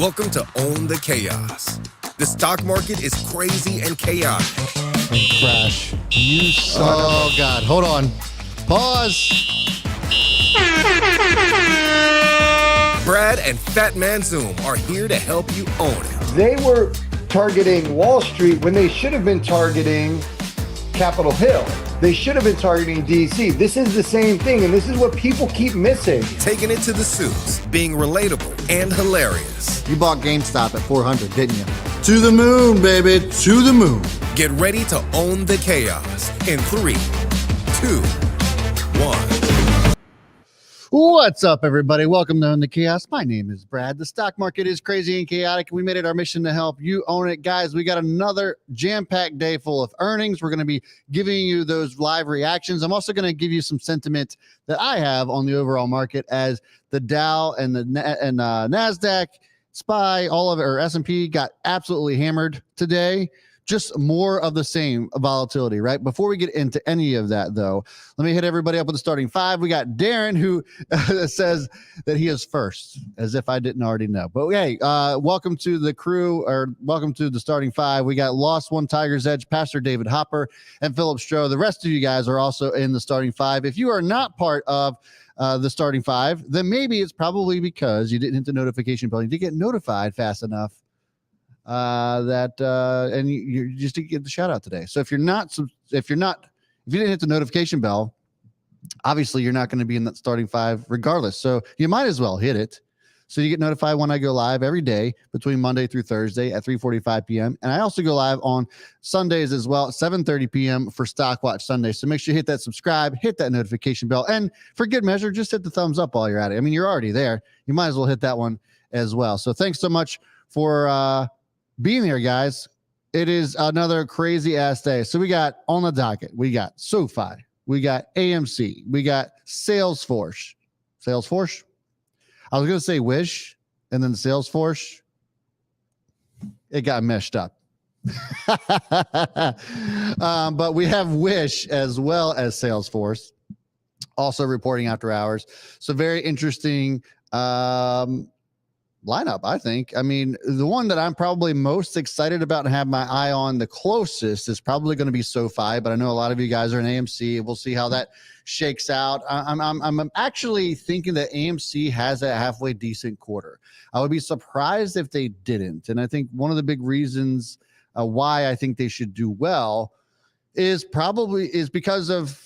Welcome to Own the Chaos. The stock market is crazy and chaotic. And crash. You son of a... God. Hold on. Pause. Brad and Fat Man Zoom are here to help you own it. They were targeting Wall Street when they should have been targeting Capitol Hill. They should have been targeting DC. This is the same thing, and this is what people keep missing. Taking it to the suits, being relatable and hilarious. You bought GameStop at 400, didn't you? To the moon, baby, to the moon. Get ready to own the chaos in 3, 2, 1. What's up, everybody? Welcome to Own the Chaos. My name is Brad. The stock market is crazy and chaotic. We made it our mission to help you own it. Guys, we got another jam-packed day full of earnings. We're going to be giving you those live reactions. I'm also going to give you some sentiment that I have on the overall market as the Dow and the NASDAQ, SPY, all of it, or S&P got absolutely hammered today. Just more of the same volatility, right? Before we get into any of that, though, let me hit everybody up with the starting five. We got Darren, who says that he is first, as if I didn't already know. But hey, welcome to the crew, or welcome to the starting five. We got Lost One Tiger's Edge, Pastor David Hopper, and Philip Stroh. The rest of you guys are also in the starting five. If you are not part of the starting five, then maybe it's probably because you didn't hit the notification bell. You didn't get notified fast enough. And you just didn't get the shout out today. So if you didn't hit the notification bell, obviously you're not going to be in that starting five regardless. So you might as well hit it. So you get notified when I go live every day between Monday through Thursday at 3:45 p.m. And I also go live on Sundays as well at 7:30 p.m. for Stock Watch Sunday. So make sure you hit that subscribe, hit that notification bell, and for good measure, just hit the thumbs up while you're at it. I mean, you're already there. You might as well hit that one as well. So thanks so much for being here, guys. It is another crazy ass day. So we got on the docket, we got Sofi, we got AMC, we got Salesforce. I was gonna say Wish, and then Salesforce. It got meshed up. But we have Wish as well as Salesforce also reporting after hours. So very interesting lineup, I think. I mean, the one that I'm probably most excited about and have my eye on the closest is probably going to be Sofi, but I know a lot of you guys are in AMC. We'll see how that shakes out. I'm actually thinking that AMC has a halfway decent quarter. I would be surprised if they didn't. And I think one of the big reasons why I think they should do well is because of,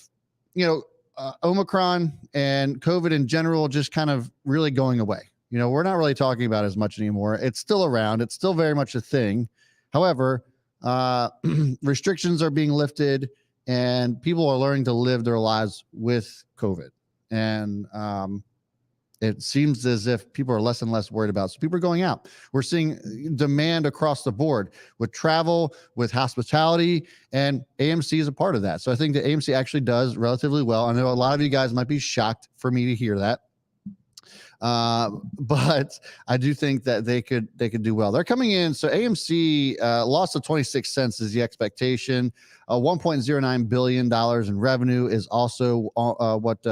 Omicron and COVID in general just kind of really going away. We're not really talking about it as much anymore. It's still around. It's still very much a thing. However, restrictions are being lifted and people are learning to live their lives with COVID. And it seems as if people are less and less worried about it. So people are going out. We're seeing demand across the board with travel, with hospitality, and AMC is a part of that. So I think that AMC actually does relatively well. I know a lot of you guys might be shocked for me to hear that. But I do think that they could do well. They're coming in. So AMC loss of 26 cents is the expectation. $1.09 billion in revenue is also what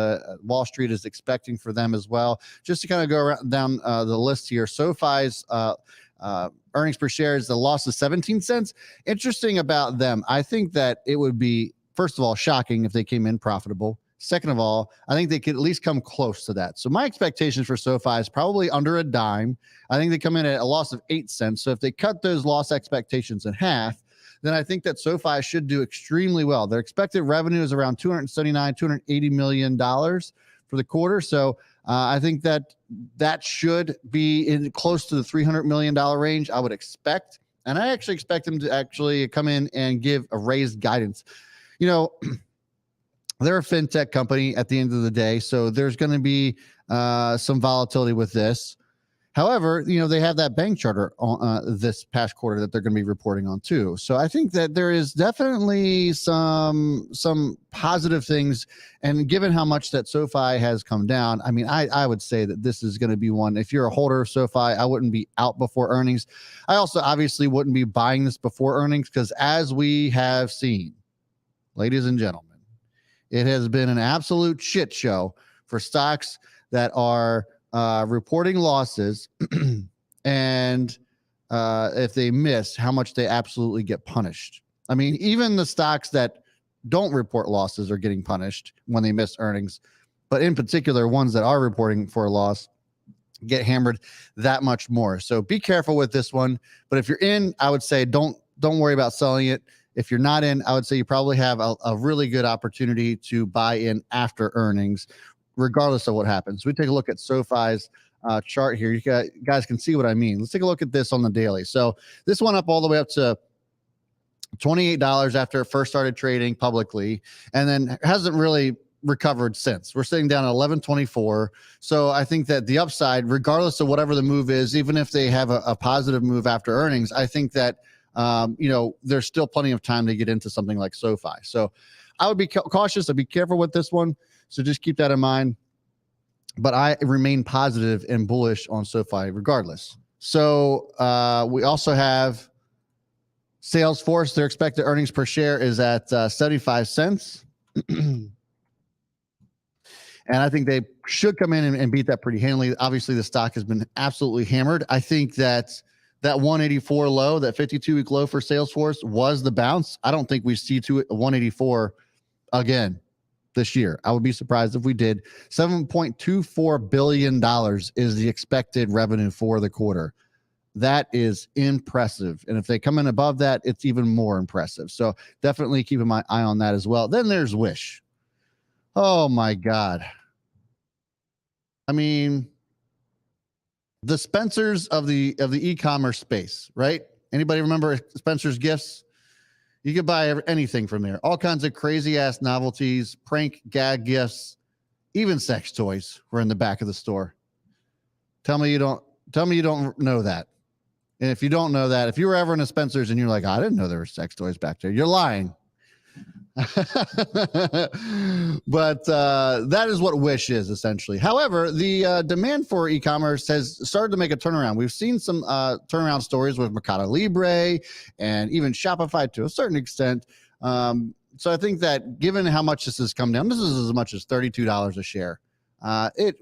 Wall Street is expecting for them as well. Just to kind of go down the list here, SoFi's earnings per share is the loss of 17 cents. Interesting about them. I think that it would be, first of all, shocking if they came in profitable. Second of all, I think they could at least come close to that. So my expectations for Sofi is probably under a dime. I think they come in at a loss of 8 cents. So if they cut those loss expectations in half, then I think that Sofi should do extremely well. Their expected revenue is around $280 million for the quarter. So I think that should be in close to the $300 million range, I would expect. And I actually expect them to actually come in and give a raised guidance. They're a fintech company at the end of the day, so there's going to be some volatility with this. However, they have that bank charter on this past quarter that they're going to be reporting on too. So I think that there is definitely some positive things. And given how much that Sofi has come down, I mean, I would say that this is going to be one. If you're a holder of Sofi, I wouldn't be out before earnings. I also obviously wouldn't be buying this before earnings because, as we have seen, ladies and gentlemen, it has been an absolute shit show for stocks that are reporting losses and if they miss, how much they absolutely get punished. I mean, even the stocks that don't report losses are getting punished when they miss earnings, but in particular, ones that are reporting for a loss get hammered that much more. So be careful with this one. But if you're in, I would say don't worry about selling it. If you're not in, I would say you probably have a really good opportunity to buy in after earnings, regardless of what happens. We take a look at SoFi's chart here. You guys can see what I mean. Let's take a look at this on the daily. So this went up all the way up to $28 after it first started trading publicly, and then hasn't really recovered since. We're sitting down at 11.24. So I think that the upside, regardless of whatever the move is, even if they have a positive move after earnings, I think that there's still plenty of time to get into something like SoFi. So I would be cautious. I'd be careful with this one. So just keep that in mind. But I remain positive and bullish on SoFi regardless. So we also have Salesforce. Their expected earnings per share is at 75 cents. And I think they should come in and beat that pretty handily. Obviously, the stock has been absolutely hammered. I think that 184 low, that 52-week low for Salesforce was the bounce. I don't think we see to it 184 again this year. I would be surprised if we did. $7.24 billion is the expected revenue for the quarter. That is impressive. And if they come in above that, it's even more impressive. So definitely keep my eye on that as well. Then there's Wish. Oh my God. I mean, the Spencers of the e-commerce space, right? Anybody remember Spencer's Gifts? You could buy anything from there. All kinds of crazy ass novelties, prank gag gifts, even sex toys were in the back of the store. Tell me you don't know that. And if you don't know that, if you were ever in a Spencer's and you're like, I didn't know there were sex toys back there, you're lying. But that is what Wish is essentially. However, the demand for e-commerce has started to make a turnaround. We've seen some turnaround stories with Mercado Libre and even Shopify to a certain extent. So I think that given how much this has come down, this is as much as $32 a share. It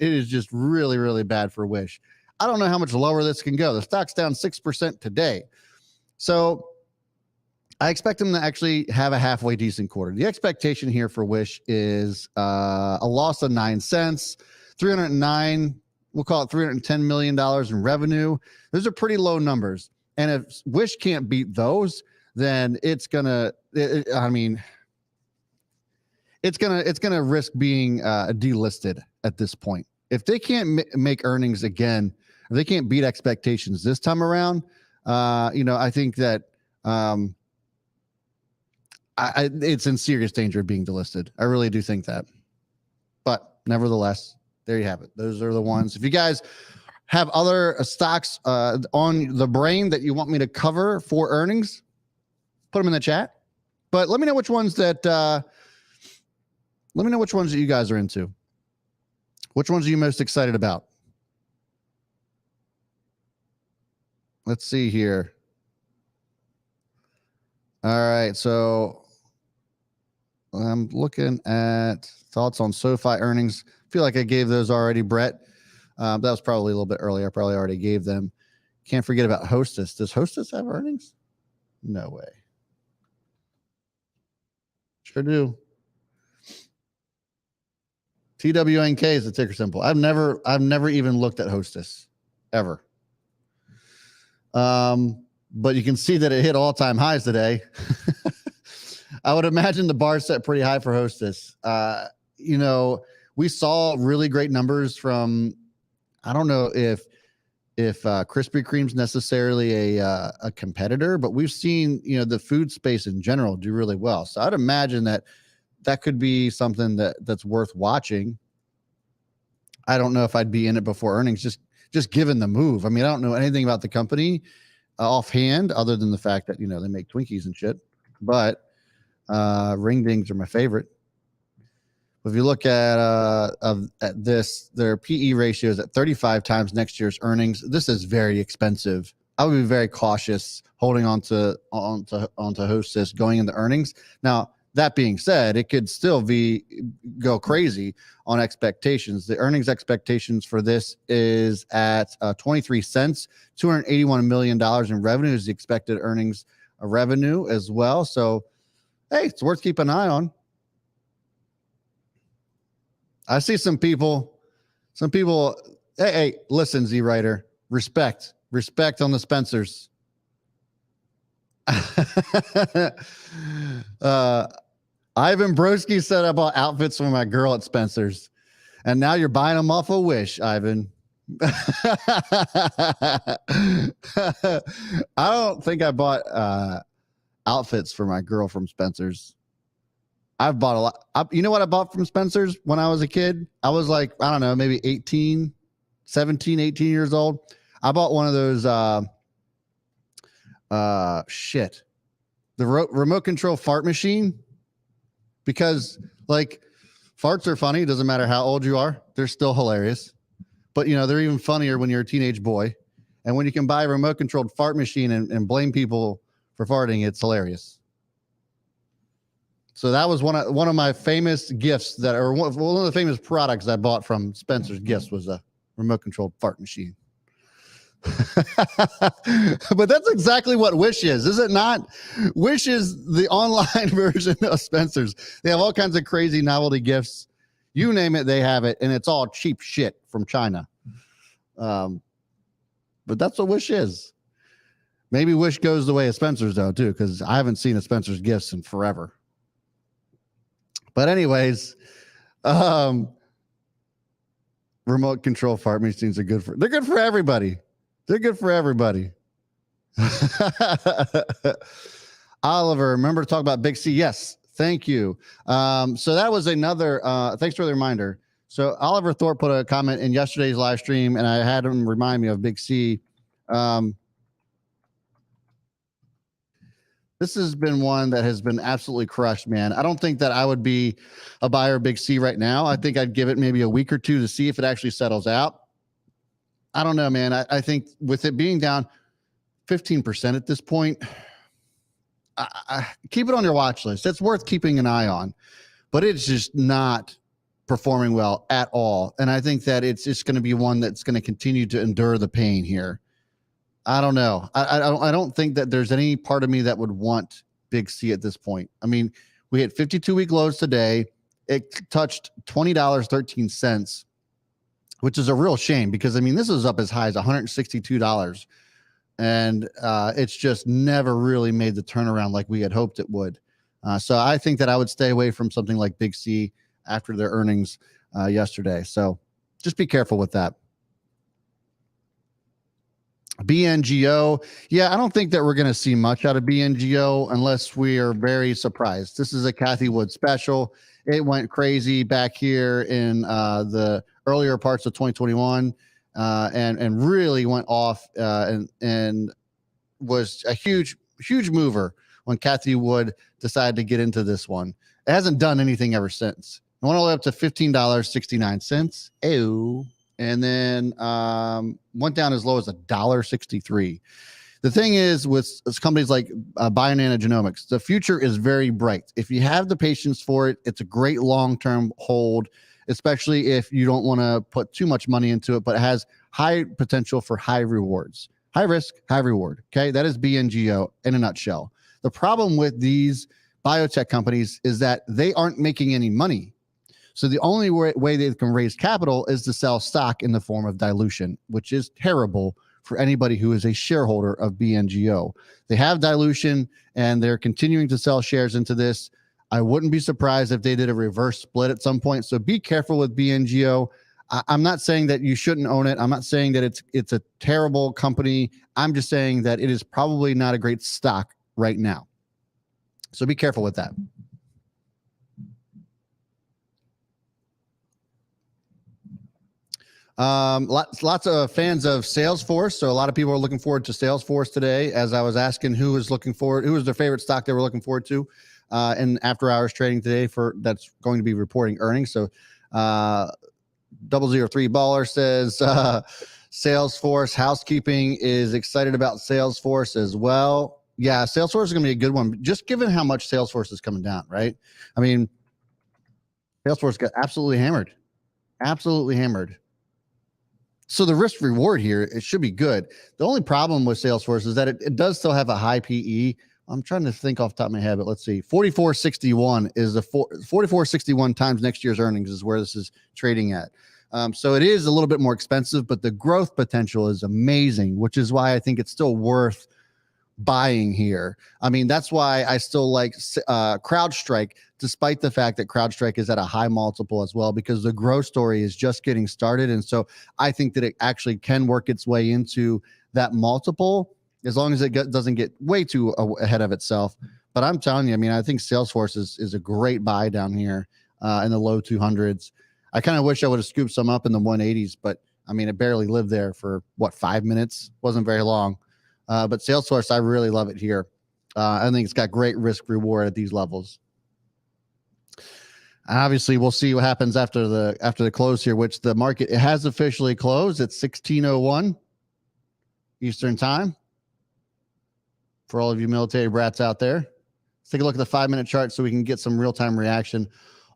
is just really, really bad for Wish. I don't know how much lower this can go. The stock's down 6% today. So I expect them to actually have a halfway decent quarter. The expectation here for Wish is a loss of 9 cents, 309, we'll call it $310 million in revenue. Those are pretty low numbers. And if Wish can't beat those, then it's gonna risk being delisted at this point. If they can't make earnings again, if they can't beat expectations this time around, I think that it's in serious danger of being delisted. I really do think that. But nevertheless, there you have it. Those are the ones. If you guys have other stocks on the brain that you want me to cover for earnings, put them in the chat. But let me know which ones that you guys are into. Which ones are you most excited about? Let's see here. All right, so I'm looking at thoughts on SoFi earnings. I feel like I gave those already, Brett. That was probably a little bit earlier. I probably already gave them. Can't forget about Hostess. Does Hostess have earnings? No way. Sure do. TWNK is the ticker symbol. I've never even looked at Hostess ever. But you can see that it hit all-time highs today. I would imagine the bar set pretty high for Hostess. We saw really great numbers from, I don't know if Krispy Kreme's necessarily a competitor, but we've seen, the food space in general do really well. So I'd imagine that could be something that's worth watching. I don't know if I'd be in it before earnings, just given the move. I mean, I don't know anything about the company offhand, other than the fact that, they make Twinkies and shit. But ring dings are my favorite. If you look at this, their PE ratio is at 35 times next year's earnings. This is very expensive. I would be very cautious holding on to Hostess going into earnings. Now, That being said, it could still go crazy on expectations. The earnings expectations for this is at 23 cents. $281 million in revenue is the expected earnings revenue as well. So, hey, it's worth keeping an eye on. I see some people, hey, listen, Z Writer, respect on the Spencers. Ivan Broski said I bought outfits for my girl at Spencer's, and now you're buying them off a Wish, Ivan. I don't think I bought outfits for my girl from Spencer's. I've bought a lot. You know what I bought from Spencer's when I was a kid? I was like, I don't know, maybe 17, 18 years old. I bought one of those, the remote control fart machine, because like farts are funny. Doesn't matter how old you are. They're still hilarious, but you know, they're even funnier when you're a teenage boy. And when you can buy a remote controlled fart machine and blame people for farting, it's hilarious. So that was one of my famous gifts one of the famous products I bought from Spencer's Gifts was a remote controlled fart machine. But that's exactly what Wish is it not? Wish is the online version of Spencer's. They have all kinds of crazy novelty gifts. You name it, they have it, and it's all cheap shit from China. But that's what Wish is. Maybe Wish goes the way of Spencer's though, too, because I haven't seen a Spencer's Gifts in forever. But anyways, remote control fart machines are good they're good for everybody. They're good for everybody. Oliver, remember to talk about Big C? Yes, thank you. So that was another, thanks for the reminder. So Oliver Thorpe put a comment in yesterday's live stream, and I had him remind me of Big C. This has been one that has been absolutely crushed, man. I don't think that I would be a buyer of Big C right now. I think I'd give it maybe a week or two to see if it actually settles out. I don't know, man. I think with it being down 15% at this point, I keep it on your watch list. It's worth keeping an eye on, but it's just not performing well at all. And I think that it's just going to be one that's going to continue to endure the pain here. I don't know. I don't think that there's any part of me that would want Big C at this point. I mean, we hit 52-week lows today. It touched $20.13, which is a real shame because, I mean, this was up as high as $162. And it's just never really made the turnaround like we had hoped it would. So I think that I would stay away from something like Big C after their earnings yesterday. So just be careful with that. BNGO. Yeah, I don't think that we're going to see much out of BNGO unless we are very surprised. This is a Kathy Wood special. It went crazy back here in the earlier parts of 2021 and really went off and was a huge mover when Kathy Wood decided to get into this one. It hasn't done anything ever since. It went all the way up to $15.69. Ew. And then went down as low as $1.63. The thing is with companies like Bionano Genomics, the future is very bright. If you have the patience for it, it's a great long-term hold, especially if you don't want to put too much money into it, but it has high potential for high rewards. High risk, high reward. Okay, that is BNGO in a nutshell. The problem with these biotech companies is that they aren't making any money. So the only way they can raise capital is to sell stock in the form of dilution, which is terrible for anybody who is a shareholder of BNGO. They have dilution and they're continuing to sell shares into this. I wouldn't be surprised if they did a reverse split at some point. So be careful with BNGO. I'm not saying that you shouldn't own it. I'm not saying that it's a terrible company. I'm just saying that it is probably not a great stock right now. So be careful with that. Lots of fans of Salesforce. So a lot of people are looking forward to Salesforce today. As I was asking who was their favorite stock they were looking forward to in after hours trading today that's going to be reporting earnings. So 003 Baller says Salesforce housekeeping is excited about Salesforce as well. Yeah, Salesforce is going to be a good one, just given how much Salesforce is coming down, right? I mean, Salesforce got absolutely hammered. Absolutely hammered. So the risk reward here, it should be good. The only problem with Salesforce is that it does still have a high PE. I'm trying to think off the top of my head, but let's see. 44.61 is 44.61 times next year's earnings is where this is trading at. So it is a little bit more expensive, but the growth potential is amazing, which is why I think it's still worth buying here. I mean, that's why I still like CrowdStrike, despite the fact that CrowdStrike is at a high multiple as well, because the growth story is just getting started. And so I think that it actually can work its way into that multiple as long as it doesn't get way too ahead of itself. But I'm telling you, I mean, I think Salesforce is a great buy down here in the low 200s. I kind of wish I would have scooped some up in the 180s, but I mean, it barely lived there for 5 minutes. Wasn't very long. But Salesforce, I really love it here. I think it's got great risk reward at these levels. Obviously, we'll see what happens after the close here, which the market it has officially closed at 16:01 Eastern time. For all of you military brats out there, let's take a look at the 5-minute chart so we can get some real-time reaction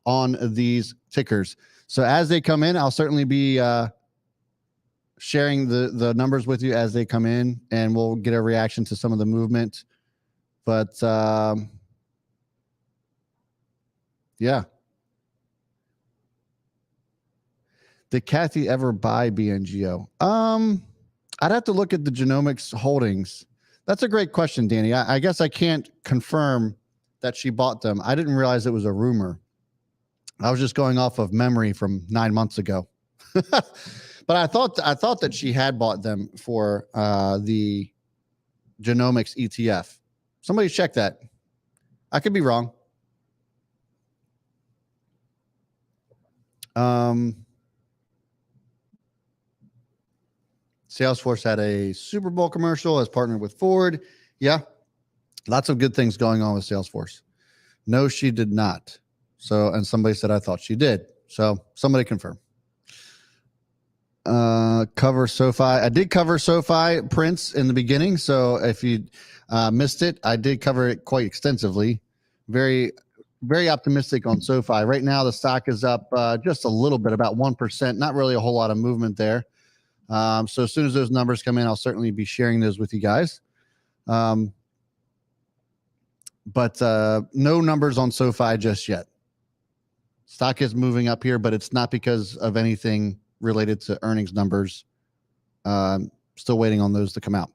on these tickers. So as they come in, I'll certainly be sharing the numbers with you as they come in, and we'll get a reaction to some of the movement. But yeah. Did Kathy ever buy BNGO? I'd have to look at the genomics holdings. That's a great question, Danny. I guess I can't confirm that she bought them. I didn't realize it was a rumor. I was just going off of memory from 9 months ago. But I thought that she had bought them for the genomics ETF. Somebody check that. I could be wrong. Salesforce had a Super Bowl commercial, has partnered with Ford. Yeah, lots of good things going on with Salesforce. No, she did not. So, and somebody said I thought she did. So somebody confirm. Cover Sofi. I did cover Sofi prints in the beginning. So if you missed it, I did cover it quite extensively. Very, very optimistic on Sofi. Right now, the stock is up just a little bit, about 1%. Not really a whole lot of movement there. So as soon as those numbers come in, I'll certainly be sharing those with you guys. But no numbers on Sofi just yet. Stock is moving up here, but it's not because of anything related to earnings numbers. Still waiting on those to come out.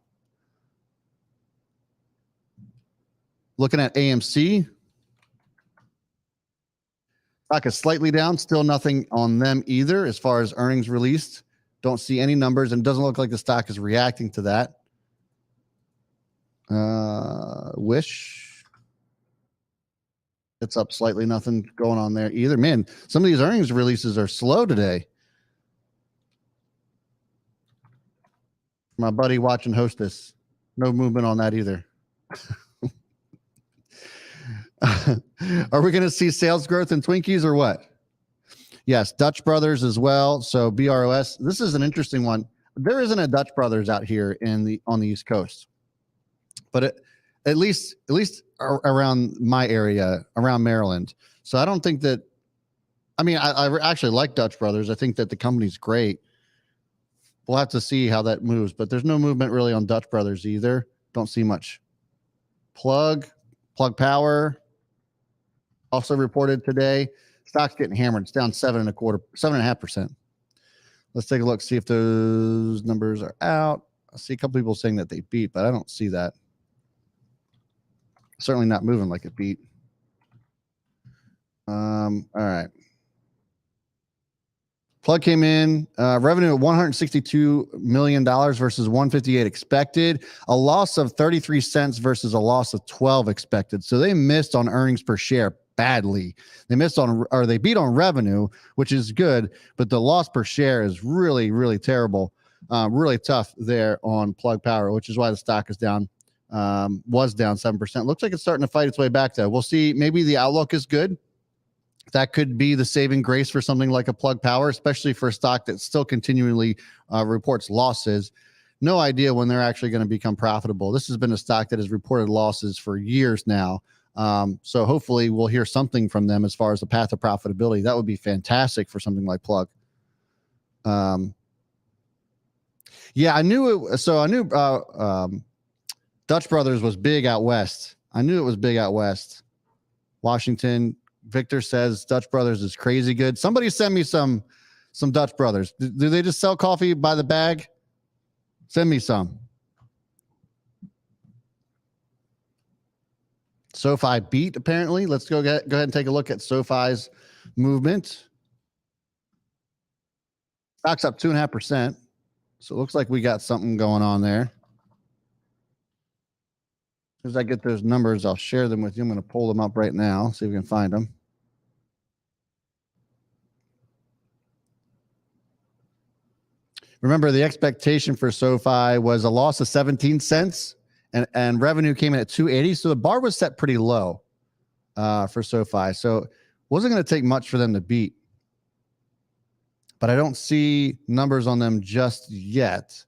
Looking at AMC. Stock is slightly down. Still nothing on them either as far as earnings released. Don't see any numbers, and it doesn't look like the stock is reacting to that. Wish. It's up slightly. Nothing going on there either. Man, some of these earnings releases are slow today. My buddy watching Hostess. No movement on that either. Are we going to see sales growth in Twinkies or what? Yes, Dutch Brothers as well. So BROS. This is an interesting one. There isn't a Dutch Brothers out here on the East Coast, but at least around my area, around Maryland. So I don't think that. I mean, I actually like Dutch Brothers. I think that the company's great. We'll have to see how that moves, but there's no movement really on Dutch Brothers either. Don't see much. Plug Power also reported today. Stock's getting hammered. It's down 7.25%. Let's take a look, see if those numbers are out. I see a couple people saying that they beat, but I don't see that. Certainly not moving like it beat. All right. Plug came in, revenue of $162 million versus $158 expected, a loss of 33 cents versus a loss of 12 expected. So they missed on earnings per share badly. They beat on revenue, which is good, but the loss per share is really, really terrible. Really tough there on Plug Power, which is why the stock is down, was down 7%. Looks like it's starting to fight its way back though. We'll see. Maybe the outlook is good. That could be the saving grace for something like a Plug Power, especially for a stock that still continually reports losses. no idea when they're actually going to become profitable. This has been a stock that has reported losses for years now. So hopefully we'll hear something from them as far as the path of profitability. That would be fantastic for something like Plug. Yeah, I knew it. So I knew Dutch Brothers was big out west. I knew it was big out west. Washington. Victor says Dutch Brothers is crazy good. Somebody send me some Dutch Brothers. Do they just sell coffee by the bag? Send me some. SoFi beat, apparently. Let's go ahead and take a look at SoFi's movement. Stock's up 2.5%. So it looks like we got something going on there. As I get those numbers, I'll share them with you. I'm going to pull them up right now, see if we can find them. Remember, the expectation for SoFi was a loss of 17 cents, and revenue came in at 280. So the bar was set pretty low for SoFi. So it wasn't going to take much for them to beat. But I don't see numbers on them just yet.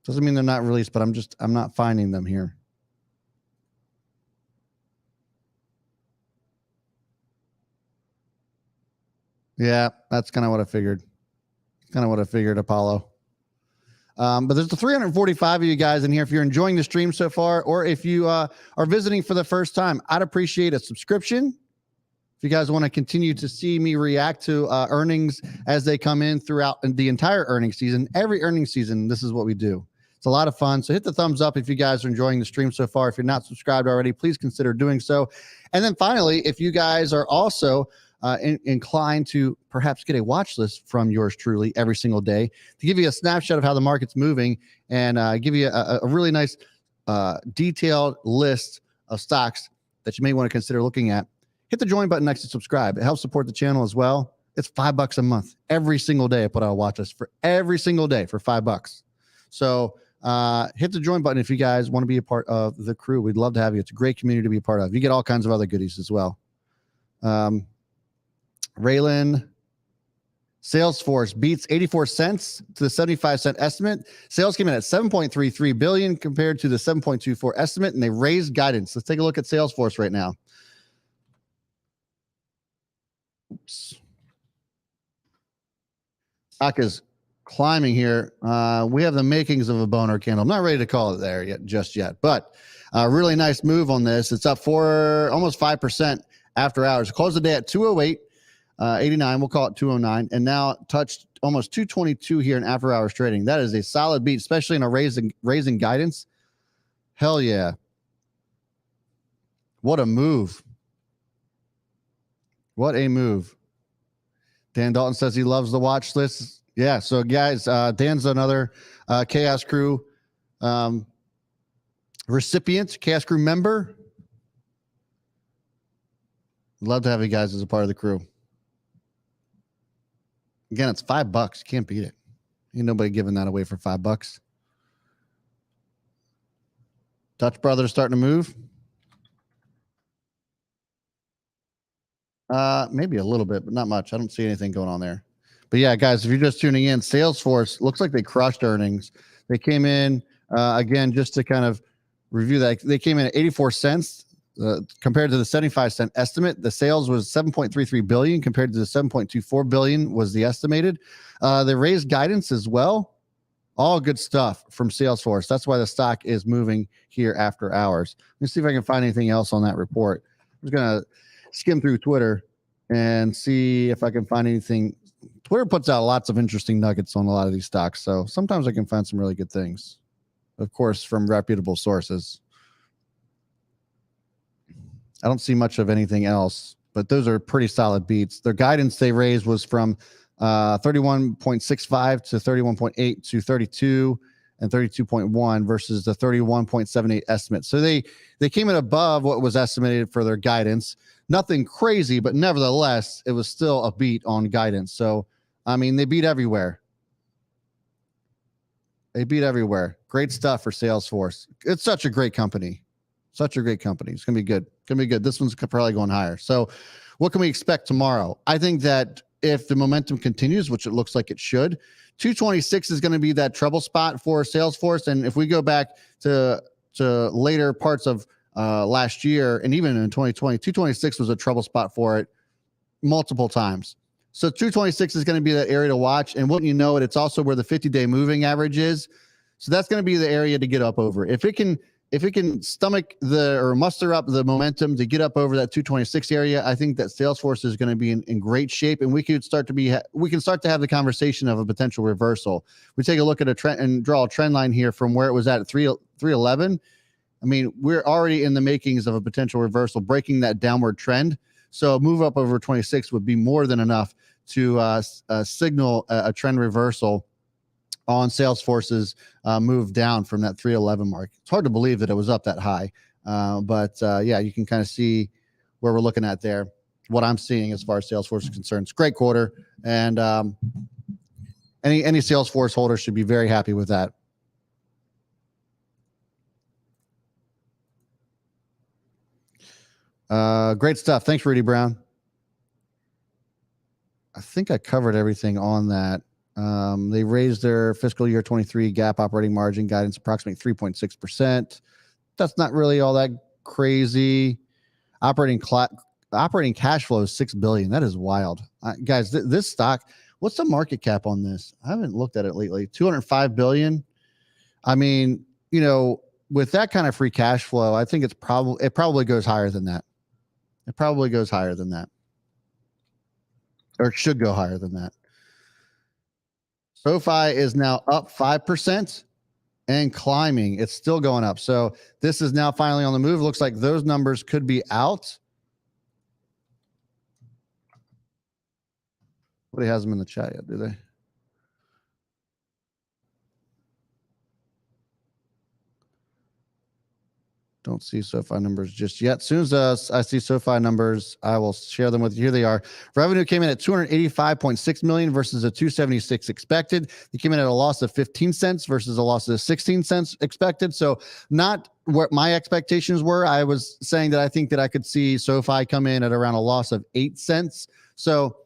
Doesn't mean they're not released, but I'm not finding them here. Yeah, that's kind of what I figured. Apollo. But there's the 345 of you guys in here. If you're enjoying the stream so far, or if you are visiting for the first time, I'd appreciate a subscription. If you guys want to continue to see me react to earnings as they come in throughout the entire earnings season, every earnings season, this is what we do. It's a lot of fun. So hit the thumbs up if you guys are enjoying the stream so far. If you're not subscribed already, please consider doing so. And then finally, if you guys are also inclined to perhaps get a watch list from yours truly every single day to give you a snapshot of how the market's moving and give you a really nice detailed list of stocks that you may want to consider looking at, hit the join button next to subscribe. It helps support the channel as well. It's $5 a month. Every single day I put out a watch list for every single day for $5. So hit the join button if you guys want to be a part of the crew. We'd love to have you. It's a great community to be a part of. You get all kinds of other goodies as well. Raylan, Salesforce beats 84 cents to the 75-cent estimate. Sales came in at 7.33 billion compared to the 7.24 estimate, and they raised guidance. Let's take a look at Salesforce right now. Oops. Stock is climbing here. We have the makings of a boner candle. I'm not ready to call it there just yet, but a really nice move on this. It's up for almost 5% after hours. Closed the day at 208. 89, we'll call it 209, and now touched almost 222 here in after hours trading. That is a solid beat, especially in a raising guidance. Hell yeah. What a move. What a move. Dan Dalton says he loves the watch list. Yeah, so guys, Dan's another Chaos Crew recipient, Chaos Crew member. Love to have you guys as a part of the crew. Again, it's $5. You can't beat it. Ain't nobody giving that away for $5. Dutch Brothers starting to move. Maybe a little bit, but not much. I don't see anything going on there. But yeah, guys, if you're just tuning in, Salesforce looks like they crushed earnings. They came in, again, just to kind of review that. They came in at 84 cents. Compared to the 75-cent estimate, the sales was 7.33 billion compared to the 7.24 billion was the estimated. They raised guidance as well. All good stuff from Salesforce. That's why the stock is moving here after hours. Let me see if I can find anything else on that report. I'm just going to skim through Twitter and see if I can find anything. Twitter puts out lots of interesting nuggets on a lot of these stocks, so sometimes I can find some really good things, of course, from reputable sources. I don't see much of anything else, but those are pretty solid beats. Their guidance they raised was from 31.65 to 31.8 to 32 and 32.1 versus the 31.78 estimate. So they came in above what was estimated for their guidance. Nothing crazy, but nevertheless, it was still a beat on guidance. So, I mean, they beat everywhere. They beat everywhere. Great stuff for Salesforce. It's such a great company. Such a great company. It's going to be good. This one's probably going higher. So what can we expect tomorrow? I think that if the momentum continues, which it looks like it should. 226 is going to be that trouble spot for Salesforce. And if we go back to later parts of last year, and even in 2020, 226 was a trouble spot for it multiple times. So 226 is going to be that area to watch. And wouldn't you know it, it's also where the 50-day moving average is. So that's going to be the area to get up over. If it can stomach or muster up the momentum to get up over that 226 area, I think that Salesforce is going to be in great shape, and we can start to have the conversation of a potential reversal. We take a look at a trend and draw a trend line here from where it was at 311. I mean, we're already in the makings of a potential reversal, breaking that downward trend. So a move up over 26 would be more than enough to signal a trend reversal on Salesforce's move down from that 311 mark. It's hard to believe that it was up that high. But yeah, you can kind of see where we're looking at there, what I'm seeing as far as Salesforce is concerned. It's a great quarter. And any Salesforce holder should be very happy with that. Great stuff. Thanks, Rudy Brown. I think I covered everything on that. They raised their fiscal year 23 GAAP operating margin guidance approximately 3.6%. That's not really all that crazy. Operating cash flow is $6 billion. That is wild. Guys, this stock, what's the market cap on this? I haven't looked at it lately. $205 billion. I mean, you know, with that kind of free cash flow, I think it probably goes higher than that. It probably goes higher than that. Or it should go higher than that. SoFi is now up 5% and climbing. It's still going up. So this is now finally on the move. Looks like those numbers could be out. Nobody has them in the chat yet, do they? Don't see SoFi numbers just yet. As soon as I see SoFi numbers, I will share them with you. Here they are. Revenue came in at $285.6 million versus a $276 expected. They came in at a loss of 15 cents versus a loss of 16 cents expected. So not what my expectations were. I was saying that I think that I could see SoFi come in at around a loss of 8 cents. So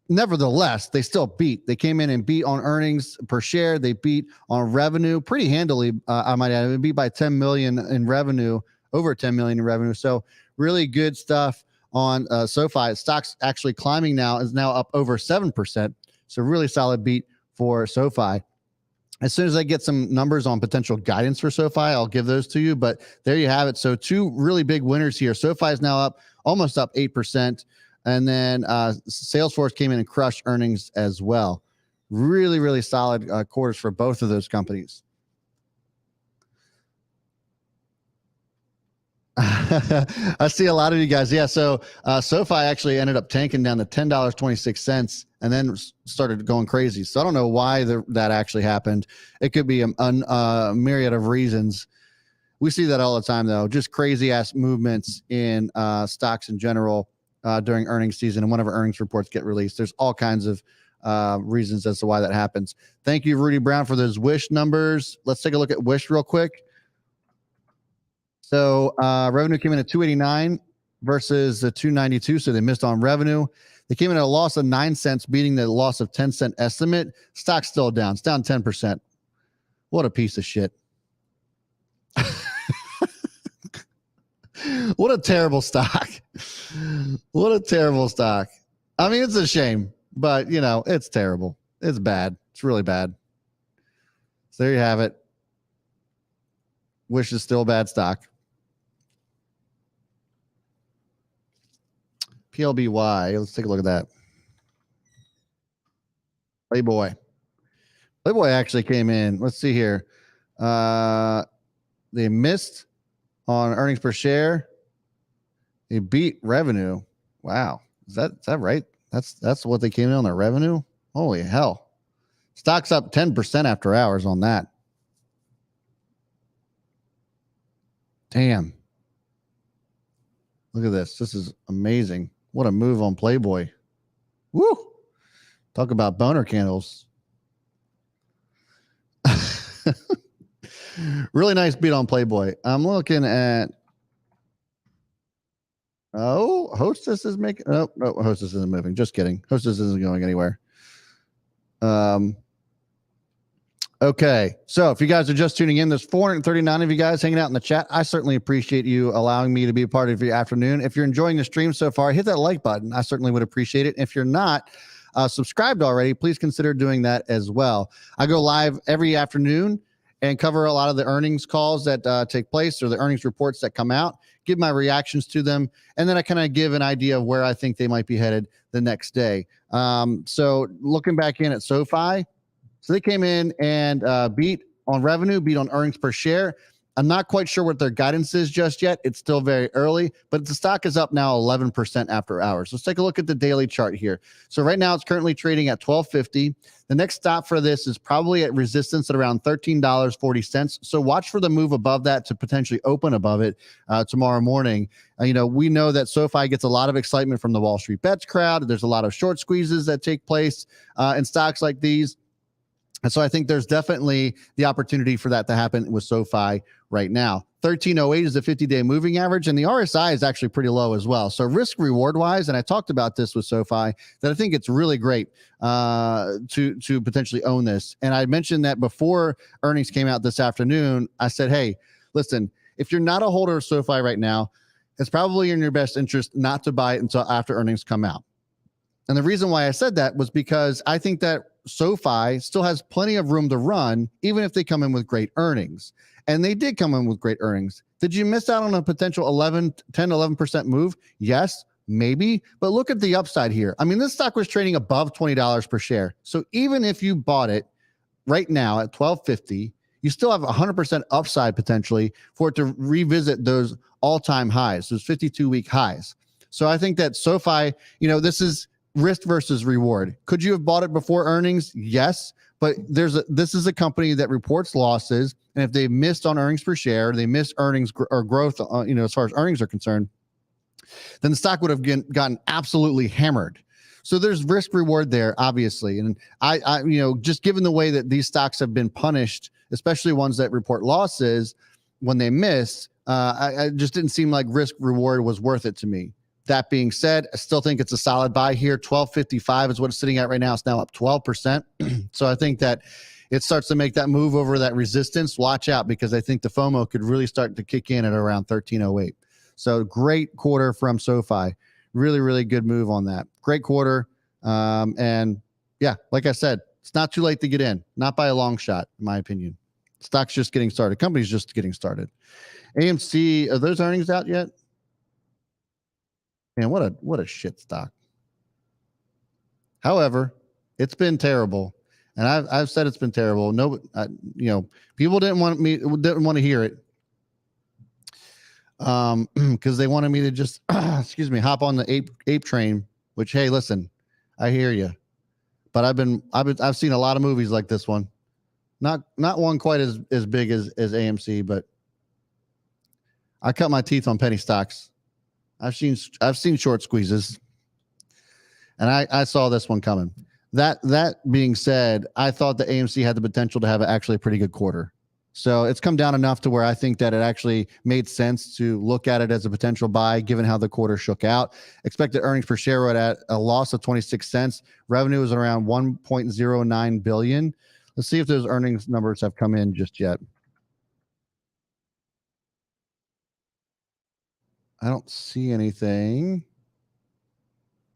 nevertheless, they still beat. They came in and beat on earnings per share. They beat on revenue pretty handily. I might add, it beat by 10 million in revenue, over 10 million in revenue. So really good stuff on SoFi. Stock's actually climbing now, is now up over 7%. So really solid beat for SoFi. As soon as I get some numbers on potential guidance for SoFi, I'll give those to you. But there you have it. So two really big winners here. SoFi is now up, almost up 8%. And then Salesforce came in and crushed earnings as well. Really, really solid quarters for both of those companies. I see a lot of you guys. Yeah, so SoFi actually ended up tanking down to $10.26 and then started going crazy. So I don't know why that actually happened. It could be a myriad of reasons. We see that all the time, though. Just crazy-ass movements in stocks in general. During earnings season and whenever earnings reports get released. There's all kinds of reasons as to why that happens. Thank you, Rudy Brown, for those Wish numbers. Let's take a look at Wish real quick. So revenue came in at 289 versus the 292, so they missed on revenue. They came in at a loss of 9 cents, beating the loss of 10 cent estimate. Stock's still down. It's down 10%. What a piece of shit. What a terrible stock. What a terrible stock. I mean, it's a shame, but, you know, it's terrible. It's bad. It's really bad. So there you have it. Wish is still bad stock. PLBY. Let's take a look at that. Playboy. Playboy actually came in. Let's see here. They missed on earnings per share. They beat revenue. Wow. Is that right? That's what they came in on their revenue? Holy hell. Stock's up 10% after hours on that. Damn. Look at this. This is amazing. What a move on Playboy. Woo. Talk about boner candles. Really nice beat on Playboy. I'm looking at Oh, Hostess is making. Oh, no, Hostess isn't moving. Just kidding. Hostess isn't going anywhere. Okay, so if you guys are just tuning in, there's 439 of you guys hanging out in the chat. I certainly appreciate you allowing me to be a part of your afternoon. If you're enjoying the stream so far, hit that like button. I certainly would appreciate it. If you're not subscribed already, please consider doing that as well. I go live every afternoon and cover a lot of the earnings calls that take place or the earnings reports that come out, give my reactions to them, and then I kind of give an idea of where I think they might be headed the next day. So looking back in at Sofi, so they came in and beat on revenue, beat on earnings per share. I'm not quite sure what their guidance is just yet. It's still very early, but the stock is up now 11% after hours. Let's take a look at the daily chart here. So right now it's currently trading at $12.50. The next stop for this is probably at resistance at around $13.40. So watch for the move above that to potentially open above it tomorrow morning. We know that SoFi gets a lot of excitement from the Wall Street Bets crowd. There's a lot of short squeezes that take place in stocks like these. And so I think there's definitely the opportunity for that to happen with SoFi right now. 1308 is the 50-day moving average, and the RSI is actually pretty low as well. So risk reward wise, and I talked about this with SoFi, that I think it's really great to potentially own this. And I mentioned that before earnings came out this afternoon. I said, hey, listen, if you're not a holder of SoFi right now, it's probably in your best interest not to buy it until after earnings come out. And the reason why I said that was because I think that SoFi still has plenty of room to run, even if they come in with great earnings. And they did come in with great earnings. Did you miss out on a potential 11% move? Yes, maybe. But look at the upside here. I mean, this stock was trading above $20 per share. So even if you bought it right now at $12.50, you still have 100% upside potentially for it to revisit those all-time highs, those 52-week highs. So I think that SoFi, this is risk versus reward. Could you have bought it before earnings? Yes, but this is a company that reports losses, and if they missed on earnings per share, they missed earnings or growth, as far as earnings are concerned, then the stock would have gotten absolutely hammered. So there's risk reward there, obviously, and I just given the way that these stocks have been punished, especially ones that report losses when they miss, I just didn't seem like risk reward was worth it to me. That being said, I still think it's a solid buy here. $12.55 is what it's sitting at right now. It's now up 12%. So I think that it starts to make that move over that resistance. Watch out, because I think the FOMO could really start to kick in at around 13.08. So great quarter from SoFi. Really, really good move on that. Great quarter. And yeah, like I said, it's not too late to get in. Not by a long shot, in my opinion. Stock's just getting started. Company's just getting started. AMC, are those earnings out yet? Man, what a shit stock. However, it's been terrible, and I've said it's been terrible. No, people didn't want to hear it, because they wanted me to just hop on the ape train. Which, hey, listen, I hear you, but I've seen a lot of movies like this one, not one quite as big as AMC, but I cut my teeth on penny stocks. I've seen short squeezes, and I saw this one coming. That being said, I thought the AMC had the potential to have actually a pretty good quarter. So it's come down enough to where I think that it actually made sense to look at it as a potential buy, given how the quarter shook out. Expected earnings per share were at a loss of 26 cents. Revenue was around 1.09 billion. Let's see if those earnings numbers have come in just yet. I don't see anything.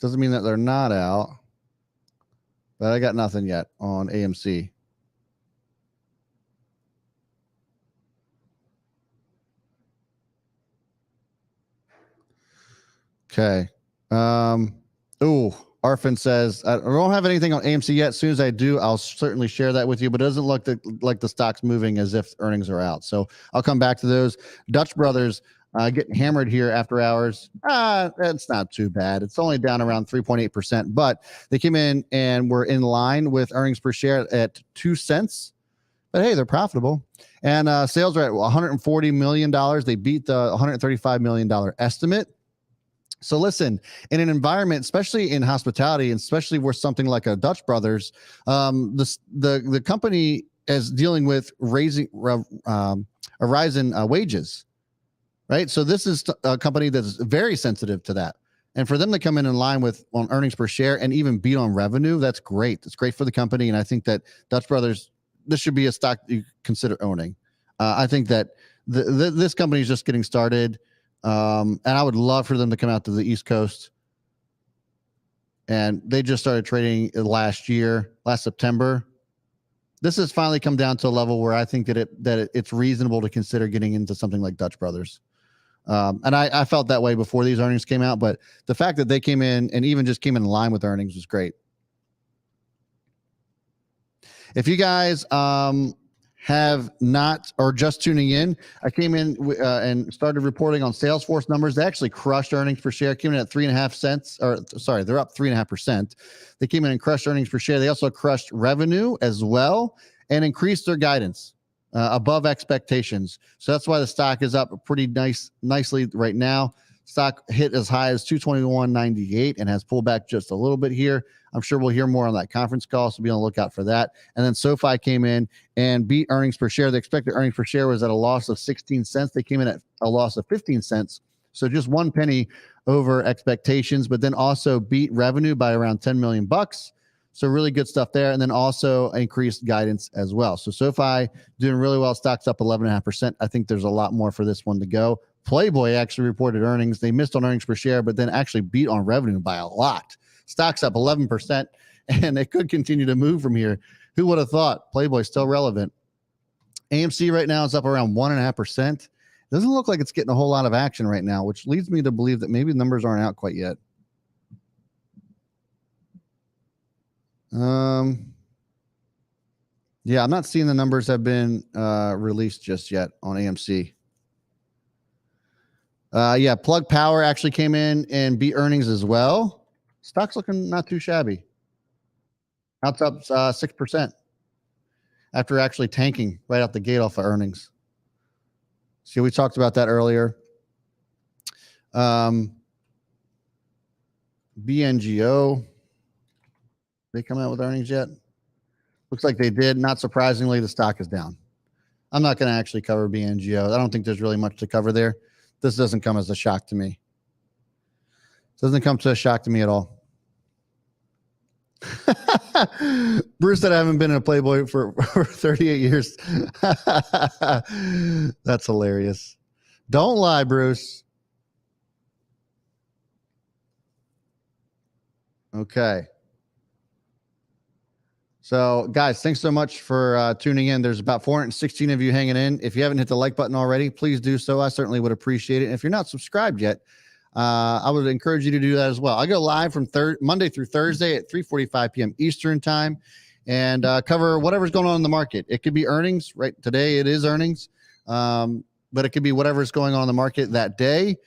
Doesn't mean that they're not out, but I got nothing yet on AMC. Okay. Arfin says, I don't have anything on AMC yet. As soon as I do, I'll certainly share that with you, but it doesn't look like the stock's moving as if earnings are out. So I'll come back to those. Dutch Brothers, getting hammered here after hours. That's not too bad. It's only down around 3.8%, but they came in and were in line with earnings per share at 2 cents. But hey, they're profitable. And sales are at $140 million. They beat the $135 million estimate. So listen, in an environment, especially in hospitality, and especially where something like a Dutch Brothers, the company is dealing with a rise in wages. right? So this is a company that's very sensitive to that. And for them to come in line with on earnings per share and even beat on revenue, that's great. It's great for the company. And I think that Dutch Brothers, this should be a stock you consider owning. I think that this company is just getting started. And I would love for them to come out to the East Coast. And they just started trading last September. This has finally come down to a level where I think that it's reasonable to consider getting into something like Dutch Brothers. And I felt that way before these earnings came out, but the fact that they came in and even just came in line with earnings was great. If you guys have not or just tuning in, I came in and started reporting on Salesforce numbers. They actually crushed earnings per share, came in at 3.5 cents, or sorry, they're up 3.5%. They came in and crushed earnings per share. They also crushed revenue as well and increased their guidance above expectations. So that's why the stock is up pretty nicely right now. Stock hit as high as 221.98 and has pulled back just a little bit here. I'm sure we'll hear more on that conference call, so be on the lookout for that. And then Sofi came in and beat earnings per share. The expected earnings per share was at a loss of 16 cents. They came in at a loss of 15 cents. So just 1 penny over expectations, but then also beat revenue by around 10 million bucks. So really good stuff there. And then also increased guidance as well. So Sofi doing really well. Stock's up 11.5%. I think there's a lot more for this one to go. Playboy actually reported earnings. They missed on earnings per share, but then actually beat on revenue by a lot. Stock's up 11%, and it could continue to move from here. Who would have thought? Playboy's still relevant. AMC right now is up around 1.5%. Doesn't look like it's getting a whole lot of action right now, which leads me to believe that maybe the numbers aren't out quite yet. Yeah, I'm not seeing the numbers have been released just yet on AMC. Yeah, Plug Power actually came in and beat earnings as well. Stock's looking not too shabby. Now it's up 6% after actually tanking right out the gate off of earnings. See, we talked about that earlier. BNGO, they come out with earnings yet? Looks like they did. Not surprisingly, the stock is down. I'm not going to actually cover BNGO. I don't think there's really much to cover there. This doesn't come as a shock to me. Doesn't come to a shock to me at all. Bruce said I haven't been in a Playboy for 38 years. That's hilarious. Don't lie, Bruce. Okay. So, guys, thanks so much for tuning in. There's about 416 of you hanging in. If you haven't hit the like button already, please do so. I certainly would appreciate it. And if you're not subscribed yet, I would encourage you to do that as well. I go live from Monday through Thursday at 3:45 p.m. Eastern time and cover whatever's going on in the market. It could be earnings, right? Today it is earnings, but it could be whatever's going on in the market that day.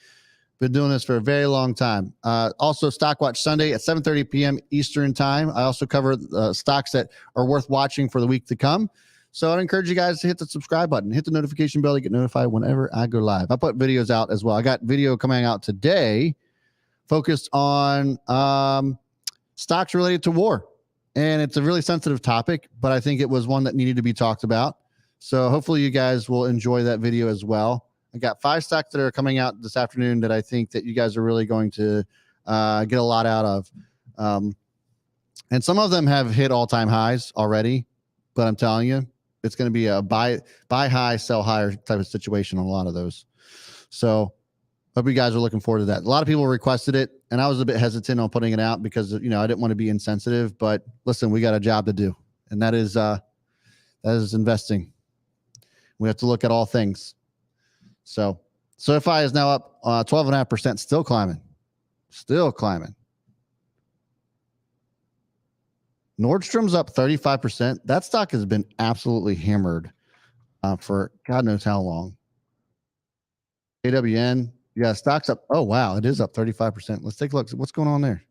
Been doing this for a very long time. Also, Stock Watch Sunday at 7:30 p.m. Eastern time. I also cover stocks that are worth watching for the week to come. So I'd encourage you guys to hit the subscribe button, hit the notification bell to get notified whenever I go live. I put videos out as well. I got video coming out today focused on stocks related to war. And it's a really sensitive topic, but I think it was one that needed to be talked about. So hopefully you guys will enjoy that video as well. I got 5 stocks that are coming out this afternoon that I think that you guys are really going to get a lot out of. And some of them have hit all-time highs already, but I'm telling you, it's going to be a buy high, sell higher type of situation on a lot of those. So hope you guys are looking forward to that. A lot of people requested it, and I was a bit hesitant on putting it out because, I didn't want to be insensitive, but listen, we got a job to do, and that is investing. We have to look at all things. So Sofi is now up 12.5%, still climbing. Nordstrom's up 35%. That stock has been absolutely hammered for God knows how long. AWN, yeah, stock's up. Oh, wow, it is up 35%. Let's take a look. What's going on there?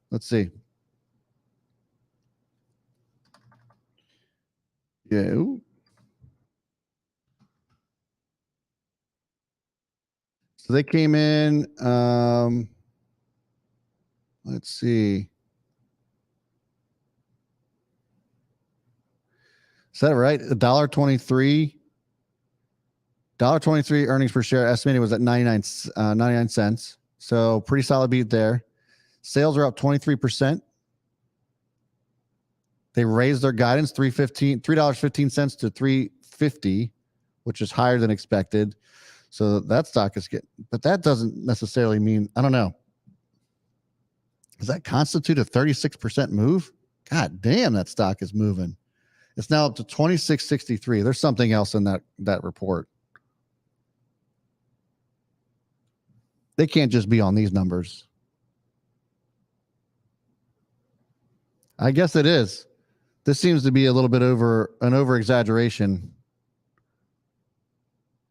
Let's see. Yeah. Ooh. So they came in. Let's see. Is that right? $1.23. $1.23 earnings per share estimated was at 99 cents. So pretty solid beat there. Sales are up 23%. They raised their guidance $3.15 to $3.50, which is higher than expected. So that stock is getting, but that doesn't necessarily mean, I don't know. Does that constitute a 36% move? God damn, that stock is moving. It's now up to 26.63. There's something else in that report. They can't just be on these numbers. I guess it is. This seems to be a little bit over exaggeration.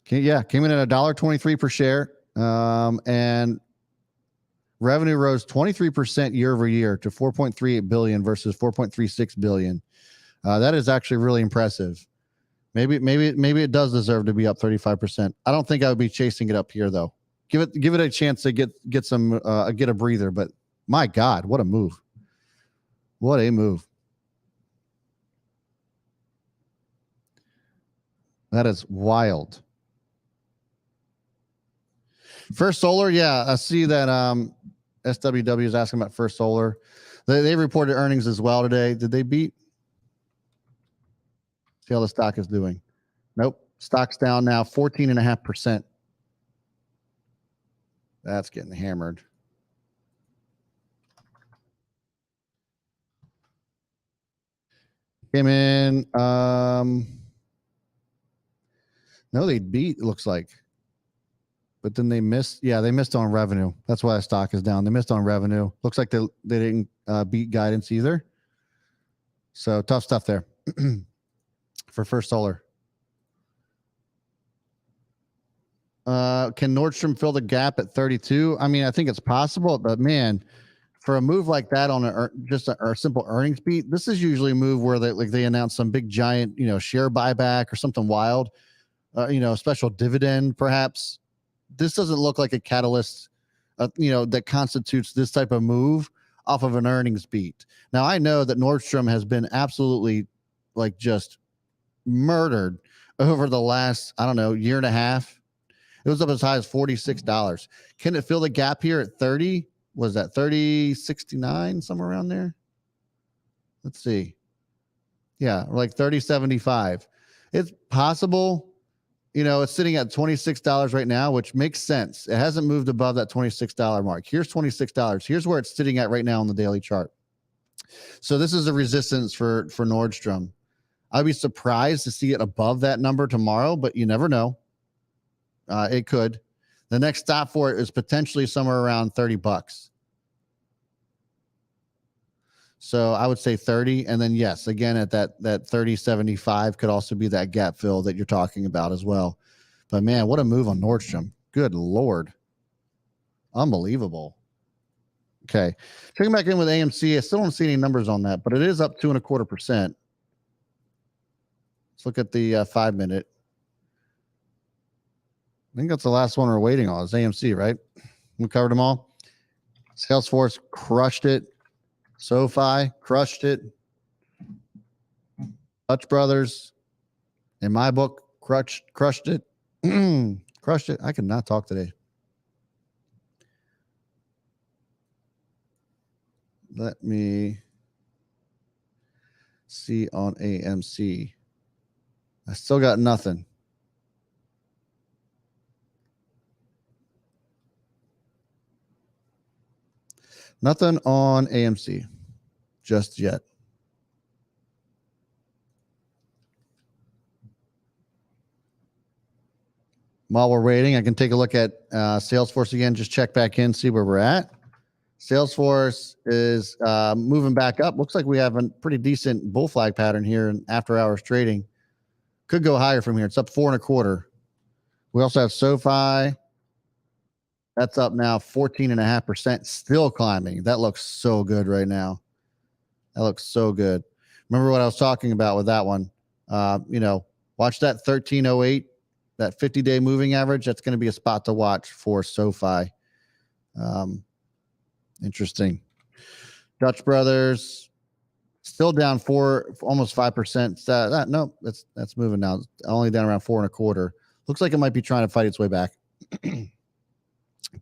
Came in at $1.23 per share. And revenue rose 23% year over year to $4.38 billion versus $4.36 billion. That is actually really impressive. Maybe it does deserve to be up 35%. I don't think I would be chasing it up here though. Give it a chance to get a breather. But my God, what a move! What a move! That is wild. First Solar, yeah, I see that SWW is asking about First Solar. They reported earnings as well today. Did they beat? See how the stock is doing. Nope. Stock's down now 14.5%. That's getting hammered. Came in. No, they beat, it looks like. But then they missed. Yeah, they missed on revenue. That's why the stock is down. They missed on revenue. Looks like they didn't beat guidance either. So tough stuff there for First Solar. Can Nordstrom fill the gap at 32? I mean, I think it's possible, but man, for a move like that on just a simple earnings beat, this is usually a move where they announce some big giant, share buyback or something wild, special dividend perhaps. This doesn't look like a catalyst, that constitutes this type of move off of an earnings beat. Now, I know that Nordstrom has been absolutely just murdered over the last, year and a half. It was up as high as $46. Can it fill the gap here at 30? Was that 30.69, somewhere around there? Let's see. Yeah, like 30.75. It's possible. It's sitting at $26 right now, which makes sense. It hasn't moved above that $26 mark. Here's $26. Here's where it's sitting at right now on the daily chart. So this is a resistance for Nordstrom. I'd be surprised to see it above that number tomorrow, but you never know. It could. The next stop for it is potentially somewhere around $30. So I would say 30. And then, yes, again, at that 30.75 could also be that gap fill that you're talking about as well. But man, what a move on Nordstrom. Good Lord. Unbelievable. Okay. Checking back in with AMC. I still don't see any numbers on that, but it is up 2.25%. Let's look at the 5-minute. I think that's the last one we're waiting on. It's AMC, right? We covered them all. Salesforce crushed it. Sofi crushed it. Dutch Brothers, in my book, crushed it. Crushed it. I cannot talk today. Let me see on AMC. I still got nothing. Nothing on AMC just yet. While we're waiting, I can take a look at Salesforce again, just check back in, see where we're at. Salesforce is moving back up. Looks like we have a pretty decent bull flag pattern here in after hours trading. Could go higher from here. It's up 4.25. We also have Sofi. That's up now 14.5%, still climbing. That looks so good right now. That looks so good. Remember what I was talking about with that one. Watch that 1308, that 50-day moving average. That's going to be a spot to watch for Sofi. Interesting. Dutch Brothers still down almost 5%. Nope, that's moving now. Only down around 4.25. Looks like it might be trying to fight its way back.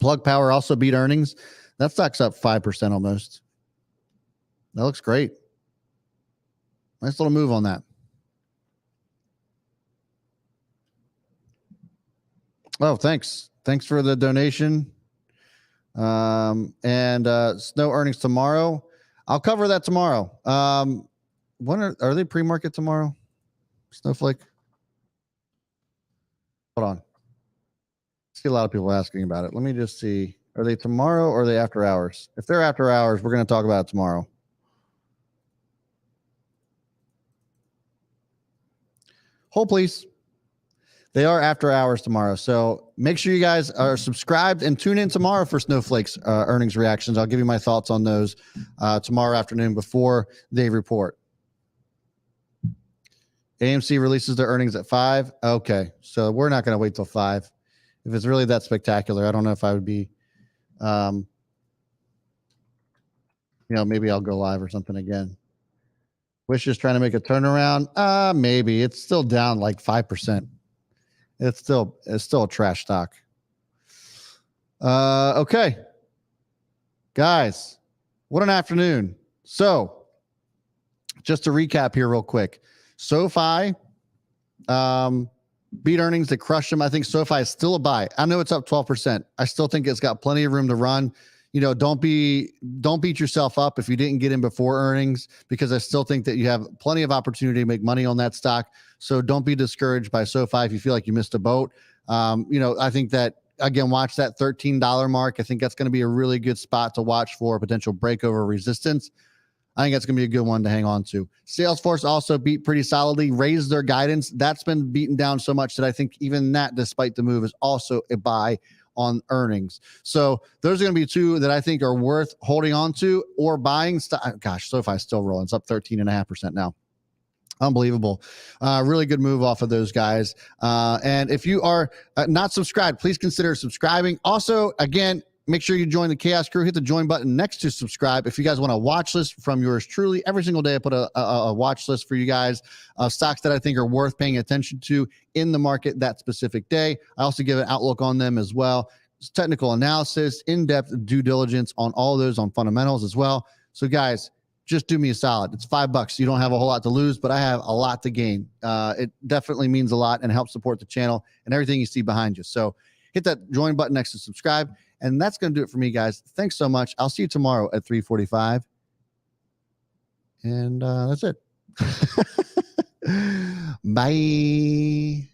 Plug Power also beat earnings. That stock's up 5% almost. That looks great. Nice little move on that. Oh, thanks. Thanks for the donation. Snow earnings tomorrow. I'll cover that tomorrow. When are they pre-market tomorrow? Snowflake. Hold on. I see a lot of people asking about it. Let me just see. Are they tomorrow or are they after hours? If they're after hours, we're going to talk about it tomorrow. Hold, please. They are after hours tomorrow. So make sure you guys are subscribed and tune in tomorrow for Snowflake's earnings reactions. I'll give you my thoughts on those tomorrow afternoon before they report. AMC releases their earnings at 5. Okay. So we're not going to wait till 5. If it's really that spectacular, I don't know if I would be, maybe I'll go live or something again. Wish is trying to make a turnaround. Maybe it's still down like 5%. It's still a trash stock. Okay. Guys, what an afternoon. So just to recap here real quick. SoFi beat earnings that crushed them. I think SoFi is still a buy. I know it's up 12%. I still think it's got plenty of room to run. Don't beat yourself up if you didn't get in before earnings, because I still think that you have plenty of opportunity to make money on that stock. So don't be discouraged by SoFi if you feel like you missed a boat. I think that, again, watch that $13 mark. I think that's going to be a really good spot to watch for potential breakover resistance. I think that's going to be a good one to hang on to. Salesforce also beat pretty solidly, raised their guidance. That's been beaten down so much that I think even that, despite the move, is also a buy on earnings. So those are going to be two that I think are worth holding on to or buying. Gosh, SoFi is still rolling. It's up 13.5% now. Unbelievable. Really good move off of those guys. And if you are not subscribed, please consider subscribing. Also, again, make sure you join the Chaos Crew. Hit the join button next to subscribe. If you guys want a watch list from yours truly, every single day I put a watch list for you guys of stocks that I think are worth paying attention to in the market that specific day. I also give an outlook on them as well. It's technical analysis, in-depth due diligence on all of those, on fundamentals as well. So guys, just do me a solid. It's $5. You don't have a whole lot to lose, but I have a lot to gain. It definitely means a lot and helps support the channel and everything you see behind you. So hit that join button next to subscribe. And that's going to do it for me, guys. Thanks so much. I'll see you tomorrow at 3:45. And that's it. Bye.